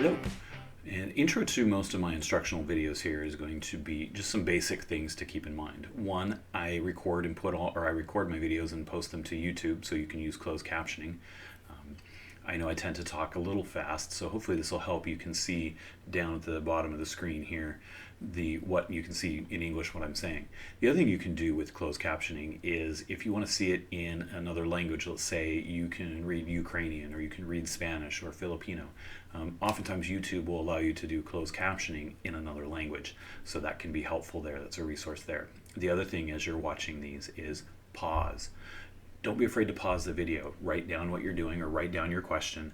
Hello. And intro to most of my instructional videos here is going to be just some basic things to keep in mind. One, I record my videos and post them to YouTube so you can use closed captioning. I know I tend to talk a little fast, so hopefully this will help. You can see down at the bottom of the screen here what you can see in English what I'm saying. The other thing you can do with closed captioning is if you want to see it in another language, let's say you can read Ukrainian or you can read Spanish or Filipino. Oftentimes YouTube will allow you to do closed captioning in another language, so that can be helpful there. That's a resource there. The other thing as you're watching these is pause. Don't be afraid to pause the video. Write down what you're doing or write down your question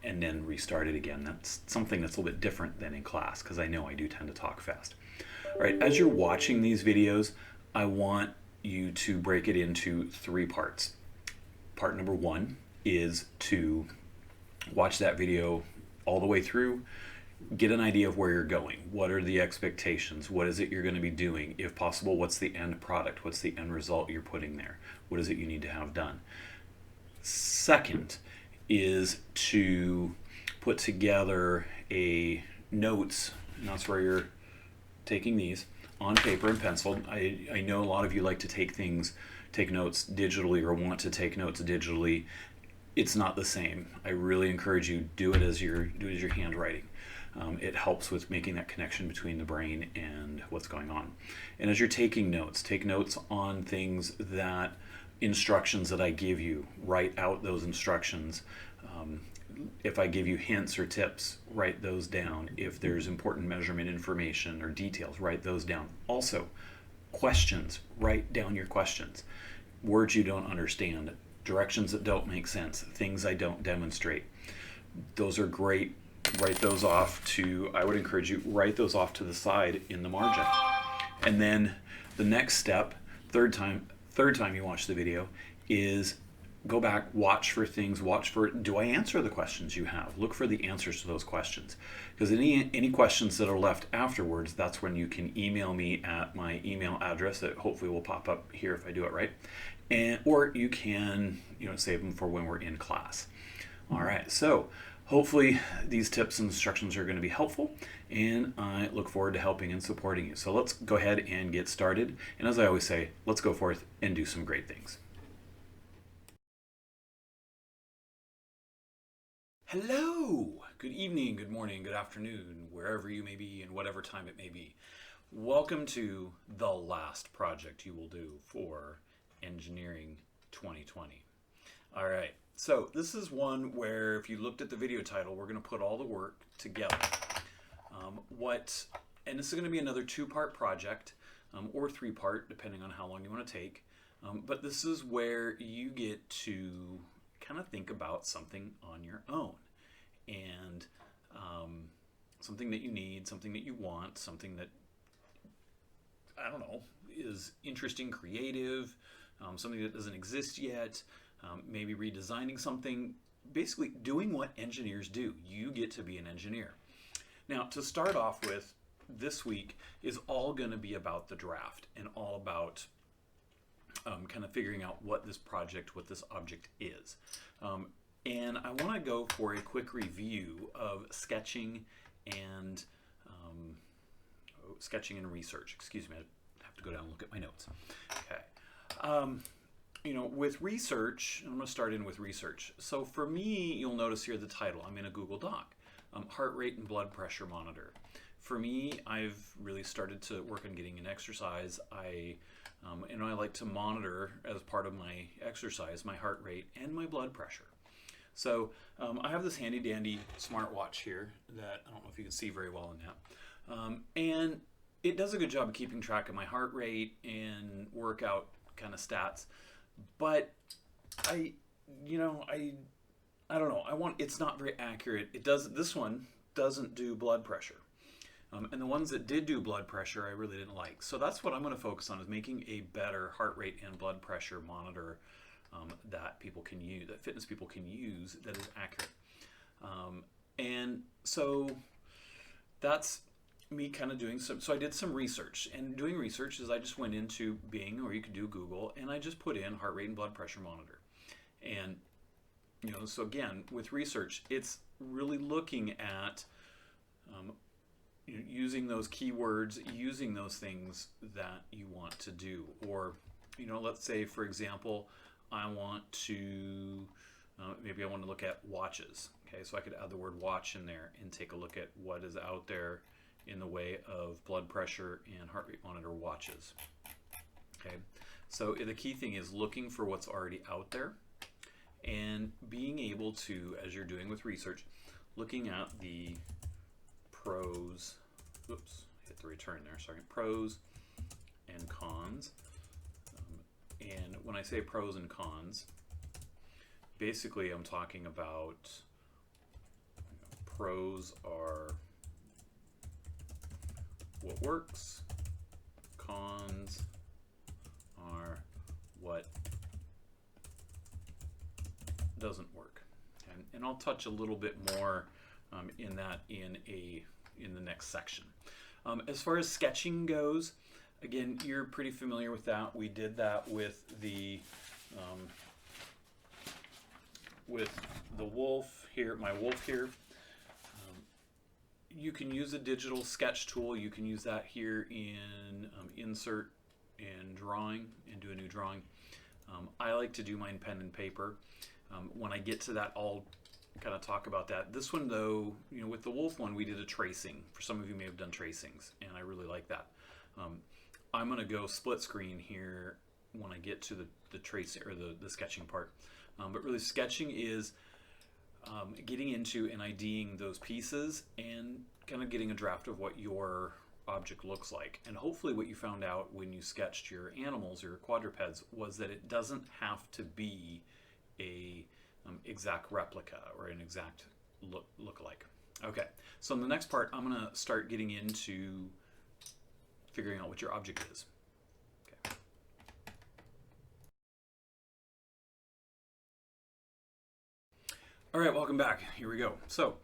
and then restart it again. That's something that's a little bit different than in class because I know I do tend to talk fast. All right, as you're watching these videos, I want you to break it into 3 parts. Part number 1 is to watch that video all the way through, get an idea of where you're going. What are the expectations? What is it you're going to be doing? If possible, what's the end product? What's the end result you're putting there? What is it you need to have done? Second is to put together a notes, and that's where you're taking these on paper and pencil. I know a lot of you like to take notes digitally or want to take notes digitally. It's not the same. I really encourage you do it as your handwriting. It helps with making that connection between the brain and what's going on. And as you're taking notes, take notes on things instructions that I give you. Write out those instructions. If I give you hints or tips, write those down. If there's important measurement information or details, write those down. Also, questions, write down your questions. Words you don't understand, directions that don't make sense, things I don't demonstrate. Those are great. Write those off I would encourage you, write those off to the side in the margin. And then the next step, third time you watch the video, is go back, watch for things, do I answer the questions you have? Look for the answers to those questions. Because any questions that are left afterwards, that's when you can email me at my email address that hopefully will pop up here if I do it right. Or you can save them for when we're in class. All right, so hopefully these tips and instructions are going to be helpful, and I look forward to helping and supporting you. So let's go ahead and get started. And as I always say, let's go forth and do some great things. Hello! Good evening, good morning, good afternoon, wherever you may be and whatever time it may be. Welcome to the last project you will do for Engineering 2020. All right, so this is one where if you looked at the video title, we're going to put all the work together. And this is going to be another 2-part project, or 3-part, depending on how long you want to take. But this is where you get to kind of think about something on your own, and something that you need, something that you want, something that, I don't know, is interesting, creative, something that doesn't exist yet, maybe redesigning something, basically doing what engineers do. You get to be an engineer. Now, to start off with, this week is all going to be about the draft and all about kind of figuring out what this object is. And I want to go for a quick review of sketching and research. Excuse me, I have to go down and look at my notes. Okay. With research, I'm going to start in with research. So for me, you'll notice here the title. I'm in a Google Doc. Heart rate and blood pressure monitor. For me, I've really started to work on getting an exercise. I like to monitor as part of my exercise my heart rate and my blood pressure. So I have this handy dandy smartwatch here that I don't know if you can see very well in that. And it does a good job of keeping track of my heart rate and workout kind of stats. But I don't know. It's not very accurate. This one doesn't do blood pressure. And the ones that did do blood pressure, I really didn't like. So that's what I'm going to focus on, is making a better heart rate and blood pressure monitor that people can use, that fitness people can use, that is accurate. And so that's me kind of doing so I did some research, and doing research is I just went into Bing, or you could do Google, and I just put in heart rate and blood pressure monitor. And so again, with research, it's really looking at Using those keywords, using those things that you want to do. Or, let's say, for example, I want to, maybe I want to look at watches. Okay, so I could add the word watch in there and take a look at what is out there in the way of blood pressure and heart rate monitor watches. Okay, so the key thing is looking for what's already out there and being able to, as you're doing with research, looking at the pros, oops, hit the return there, sorry, pros and cons. And when I say pros and cons, basically I'm talking about, pros are what works, cons are what doesn't work. And I'll touch a little bit more in that in the next section. As far as sketching goes, again, you're pretty familiar with that. We did that with the wolf here, my wolf here. You can use a digital sketch tool. You can use that here in insert and drawing and do a new drawing. I like to do mine pen and paper. When I get to that, I'll kind of talk about that. This one though, with the wolf one, we did a tracing. For some of you may have done tracings, and I really like that. I'm going to go split screen here when I get to the tracing or the sketching part. But really, sketching is getting into and IDing those pieces and kind of getting a draft of what your object looks like. And hopefully what you found out when you sketched your animals or your quadrupeds was that it doesn't have to be a exact replica or an exact look-alike. Okay, so in the next part, I'm going to start getting into figuring out what your object is. Okay. All right, welcome back. Here we go. So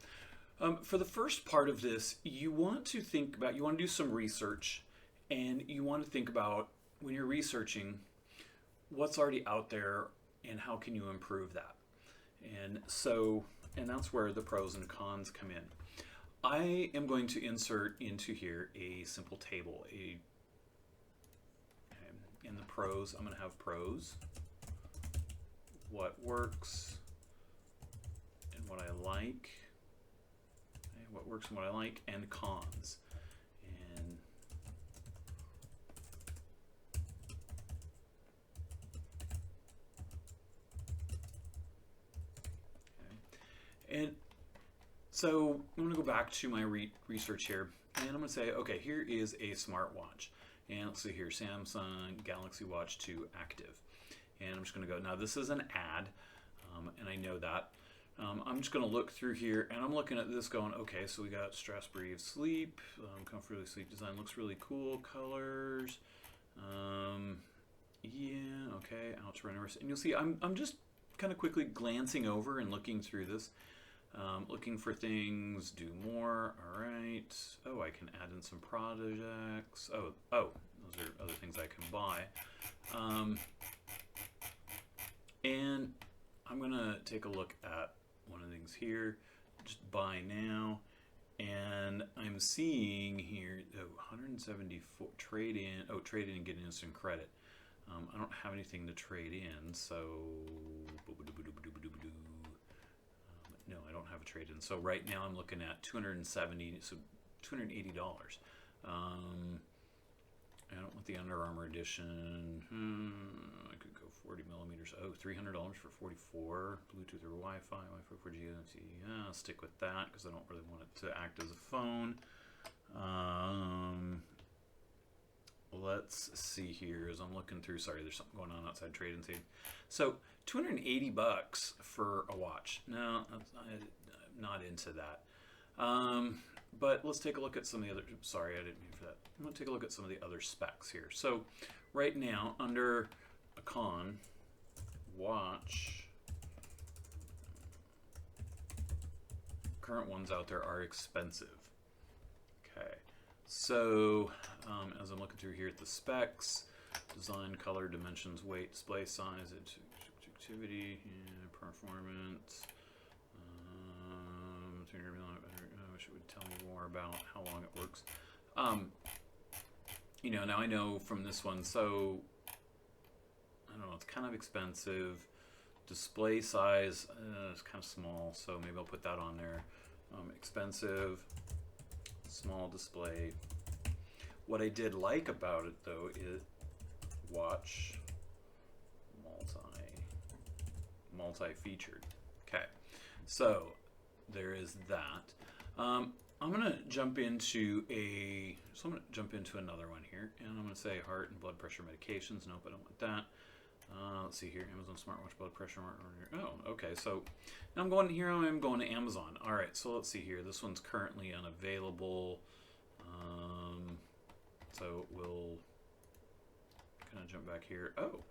for the first part of this, you want to do some research, and you want to think about, when you're researching, what's already out there and how can you improve that. And that's where the pros and cons come in. I am going to insert into here a simple table. In the pros, I'm going to have pros, what works and what I like, what works and what I like, and cons. And so I'm going to go back to my research here, and I'm going to say, okay, here is a smartwatch. And let's see here, Samsung Galaxy Watch 2 Active. And I'm just going to go, now this is an ad, and I know that. I'm just going to look through here, and I'm looking at this going, okay, so we got stress, breathe, sleep, comfortably sleep design, looks really cool, colors, yeah, okay, ultra reverse. And you'll see I'm just kind of quickly glancing over and looking through this. Looking for things, do more, all right. Oh, I can add in some projects. Oh, those are other things I can buy. And I'm gonna take a look at one of the things here, just buy now. And I'm seeing here, 174, trade in, trade in and get instant credit. I don't have anything to trade in, so no, I don't have a trade in. So right now I'm looking at $270, so $280. I don't want the Under Armour edition. I could go 40 millimeters. Oh, $300 for 44. Bluetooth or Wi-Fi, Wi-Fi 4G, NFC. Yeah, I'll stick with that because I don't really want it to act as a phone. Let's see here as I'm looking through. Sorry, there's something going on outside trade and see. So $280 for a watch. No, I'm not into that. But let's take a look at some of the other. Sorry, I didn't mean for that. I'm going to take a look at some of the other specs here. So right now, under a con, watch, current ones out there are expensive. Okay. So as I'm looking through here at the specs, design, color, dimensions, weight, display size, activity, performance, wish it would tell me more about how long it works. You know, now I know from this one, so I don't know, it's kind of expensive. Display size is kind of small, so maybe I'll put that on there. Expensive, small display. What I did like about it though is watch multi-featured. Okay, so there is that. I'm gonna jump into another one here, and I'm gonna say heart and blood pressure medications. Nope, I don't want that. Let's see here, Amazon smartwatch blood pressure. Oh, okay. So now I'm going here. I'm going to Amazon. All right. So let's see here. This one's currently unavailable. So we'll kind of jump back here. Oh,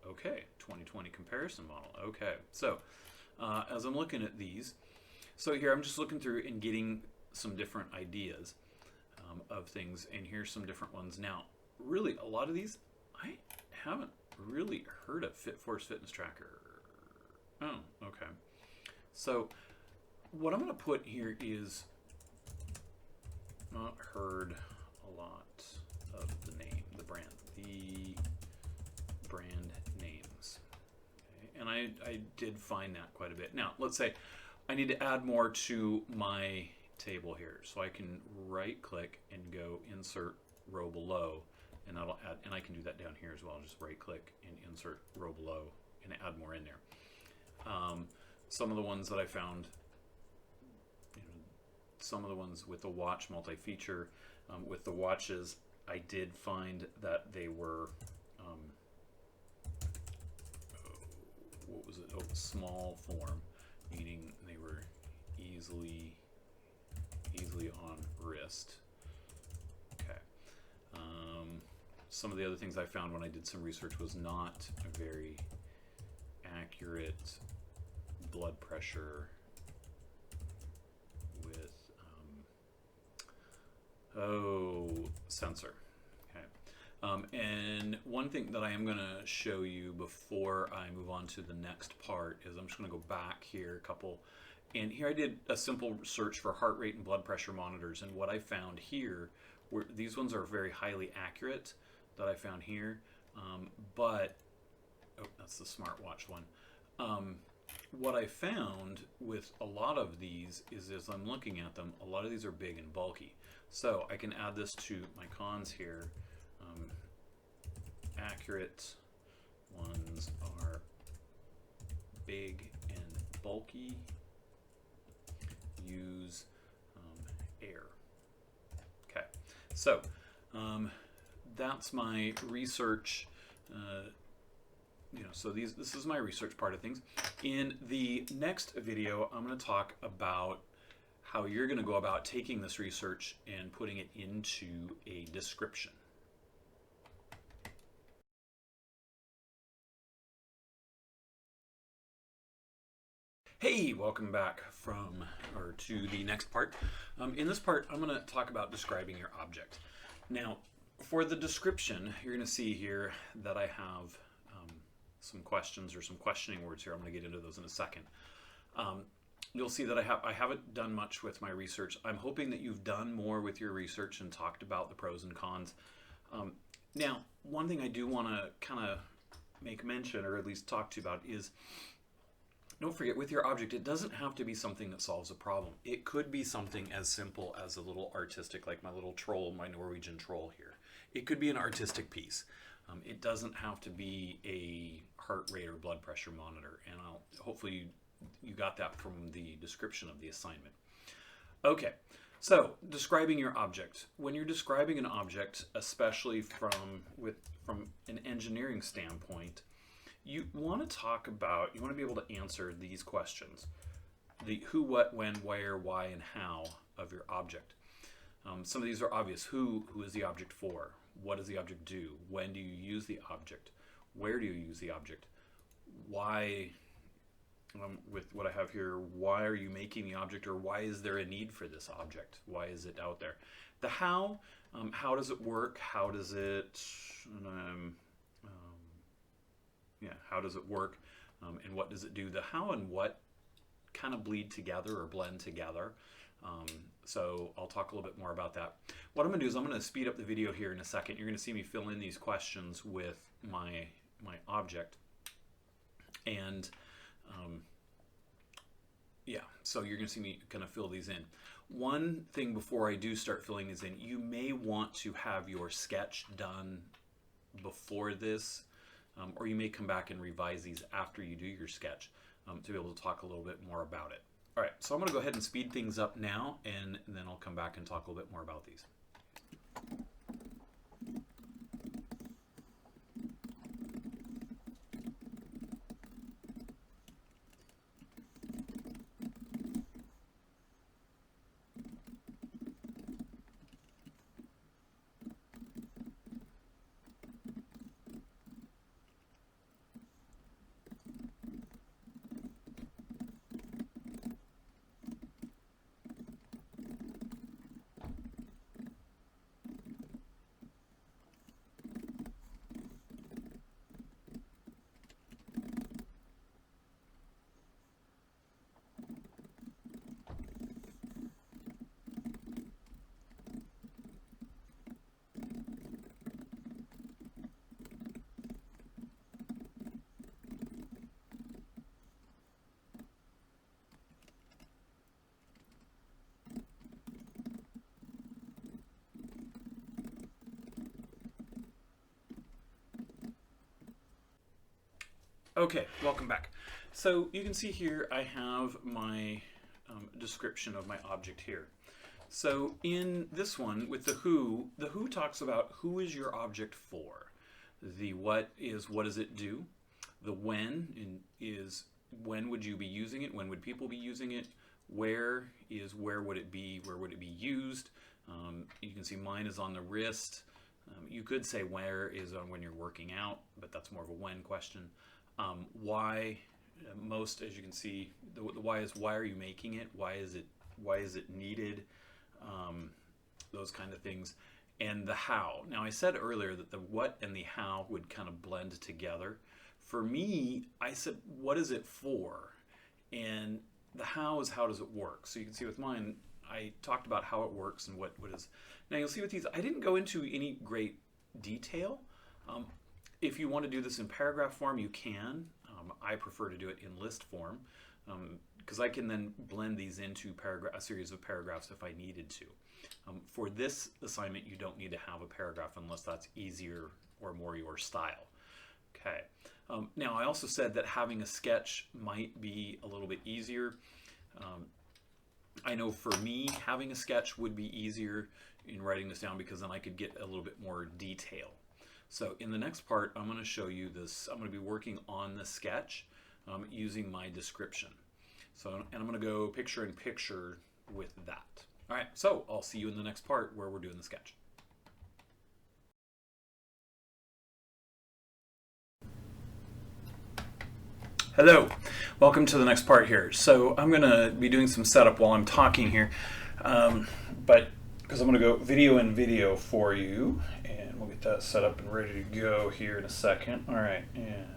okay. 2020 comparison model. Okay. So as I'm looking at these, so here I'm just looking through and getting some different ideas of things, and here's some different ones. Now, really, a lot of these I haven't really heard of. FitForce Fitness Tracker. Oh, okay. So what I'm going to put here is not heard a lot of the brand names. Okay. And I did find that quite a bit. Now, let's say I need to add more to my table here. So I can right click and go insert row below, and that'll add, and I can do that down here as well. Just right click and insert row below and add more in there. Some of the ones that I found, you know, some of the ones with the watch multi-feature, with the watches, I did find that they were, what was it? Oh, small form, meaning they were easily on wrist. Okay. Some of the other things I found when I did some research was not a very accurate blood pressure with sensor. Okay. And one thing that I am going to show you before I move on to the next part is I'm just going to go back here a couple. And here I did a simple search for heart rate and blood pressure monitors, and what I found here were these ones are very highly accurate that I found here, but oh, that's the smartwatch one. What I found with a lot of these is, as I'm looking at them, a lot of these are big and bulky. So I can add this to my cons here. Accurate ones are big and bulky. Use air. Okay, so that's my research. You know, so this is my research part of things. In the next video, I'm going to talk about how you're going to go about taking this research and putting it into a description. Hey, welcome back to the next part. In this part, I'm going to talk about describing your object. Now, for the description, you're going to see here that I have some questions or some questioning words here. I'm going to get into those in a second. You'll see that I haven't done much with my research. I'm hoping that you've done more with your research and talked about the pros and cons. Now, one thing I do want to kind of make mention, or at least talk to you about, is don't forget, with your object, it doesn't have to be something that solves a problem. It could be something as simple as a little artistic, like my little troll, my Norwegian troll here. It could be an artistic piece. It doesn't have to be a heart rate or blood pressure monitor, and hopefully you got that from the description of the assignment. Okay, so describing your object. When you're describing an object, especially from an engineering standpoint, you want to be able to answer these questions. The who, what, when, where, why, and how of your object. Some of these are obvious. Who is the object for? What does the object do? When do you use the object? Where do you use the object? Why, with what I have here, why are you making the object, or why is there a need for this object? Why is it out there? The how does it work? How does it, how does it work, and what does it do? The how and what kind of bleed together or blend together. So I'll talk a little bit more about that. What I'm going to do is I'm going to speed up the video here in a second. You're going to see me fill in these questions with my object. And yeah, so you're going to see me kind of fill these in. One thing before I do start filling these in, you may want to have your sketch done before this, or you may come back and revise these after you do your sketch to be able to talk a little bit more about it. All right, so I'm going to go ahead and speed things up now, and then I'll come back and talk a little bit more about these. Okay, welcome back. So you can see here I have my description of my object here. So in this one with the who talks about who is your object for. The what is what does it do. The when is when would you be using it, when would people be using it. Where is where would it be used. You can see mine is on the wrist. You could say where is on when you're working out, but that's more of a when question. Why, most, as you can see, the why is why are you making it? Why is it needed? Those kind of things. And the how. Now I said earlier that the what and the how would kind of blend together. For me, I said what is it for? And the how is how does it work? So you can see with mine, I talked about how it works and what is. Now you'll see with these, I didn't go into any great detail. If you want to do this in paragraph form, you can. I prefer to do it in list form because I can then blend these into a series of paragraphs if I needed to. For this assignment, you don't need to have a paragraph unless that's easier or more your style. Okay. Now, I also said that having a sketch might be a little bit easier. I know for me, having a sketch would be easier in writing this down because then I could get a little bit more detail. So in the next part, I'm going to show you this. I'm going to be working on the sketch using my description. So, and I'm going to go picture in picture with that. All right, so I'll see you in the next part where we're doing the sketch. Hello, welcome to the next part here. So I'm going to be doing some setup while I'm talking here, but because I'm going to go video in video for you. We'll get that set up and ready to go here in a second. All right, and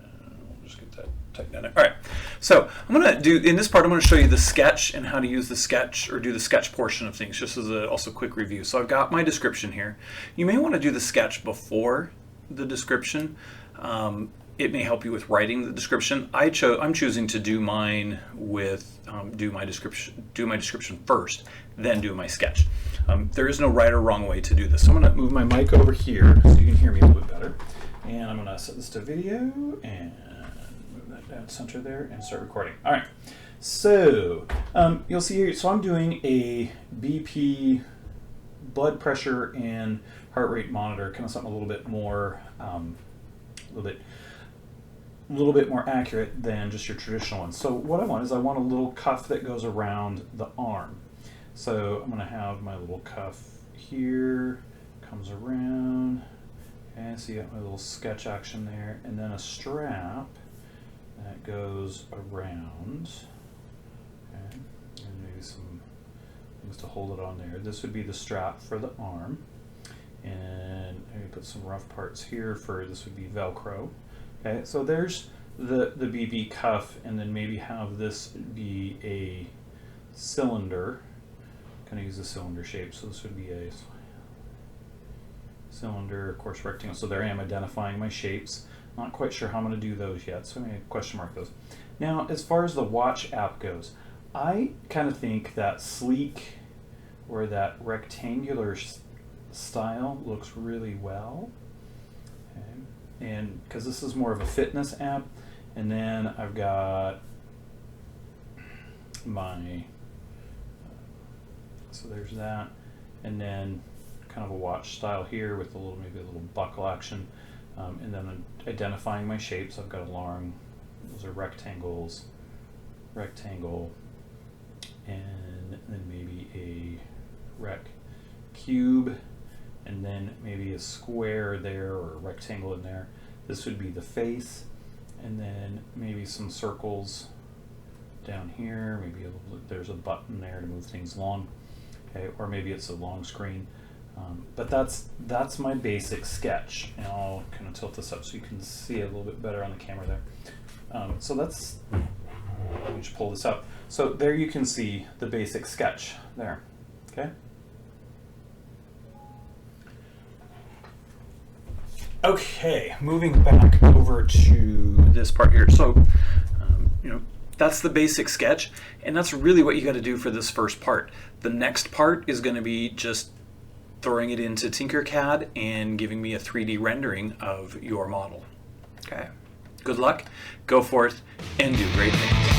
we'll just get that typed down there. All right, so I'm going to do, in this part, I'm going to show you the sketch and how to use the sketch or do the sketch portion of things, just as a also quick review. So I've got my description here. You may want to do the sketch before the description. It may help you with writing the description. I'm choosing to do mine with do my description first, then do my sketch. There is no right or wrong way to do this. So I'm going to move my mic over here so you can hear me a little bit better. And I'm going to set this to video and move that down center there and start recording. All right. So you'll see here, so I'm doing a BP blood pressure and heart rate monitor, kind of something a little bit more, a little bit more accurate than just your traditional one. So what I want is I want a little cuff that goes around the arm. So I'm going to have my little cuff here, comes around, and so you got my little sketch action there, and then a strap that goes around, okay, and maybe some things to hold it on there. This would be the strap for the arm, and maybe put some rough parts here for, this would be Velcro. Okay, so there's the BB cuff, and then maybe have this be a cylinder going to use a cylinder shape. So this would be a cylinder, of course, rectangle. So there I am identifying my shapes. Not quite sure how I'm going to do those yet, so I'm going to question mark those. Now, as far as the watch app goes, I kind of think that sleek or that rectangular style looks really well. Okay. And because this is more of a fitness app, and then I've got my, so there's that, and then kind of a watch style here with a little, maybe a little buckle action, and then identifying my shapes. I've got a long, those are rectangles, rectangle, and then maybe a rec cube, and then maybe a square there or a rectangle in there. This would be the face, and then maybe some circles down here. Maybe there's a button there to move things along. Okay, or maybe it's a long screen. But that's my basic sketch, and I'll kind of tilt this up so you can see it a little bit better on the camera there. So that's, let me just pull this up. So there you can see the basic sketch there. Okay. Okay, moving back over to this part here. So, that's the basic sketch, and that's really what you got to do for this first part. The next part is going to be just throwing it into Tinkercad and giving me a 3D rendering of your model. Okay, good luck, go forth, and do great things.